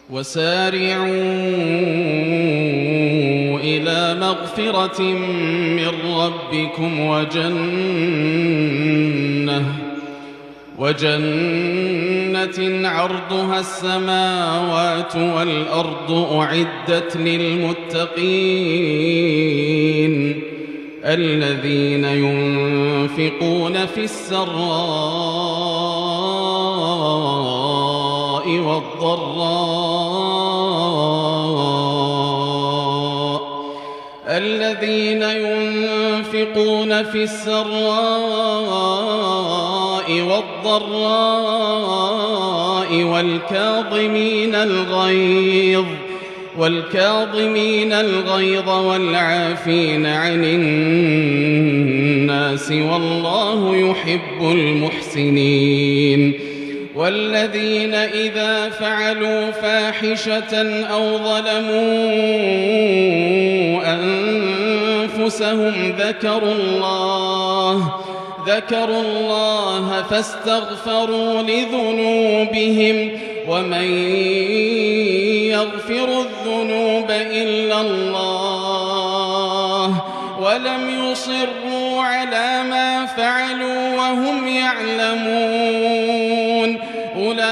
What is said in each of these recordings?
وسارعوا إلى مغفرة من ربكم وجنة عرضها السماوات والأرض أعدت للمتقين الذين ينفقون في السراء والضراء والكاظمين الغيظ والعافين عن الناس والله يحب المحسنين والذين إذا فعلوا فاحشة أو ظلموا أنفسهم ذكروا الله فاستغفروا لذنوبهم ومن يغفر الذنوب إلا الله ولم يصروا على ما فعلوا وهم يعلمون أولئك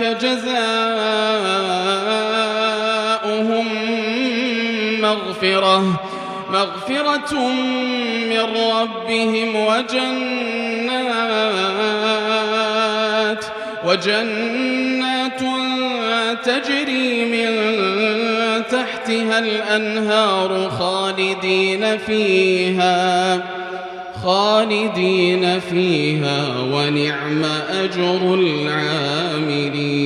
جزاؤهم مغفرة من ربهم وجنات تجري من تحتها الأنهار خالدين فيها ونعم أجر العاملين.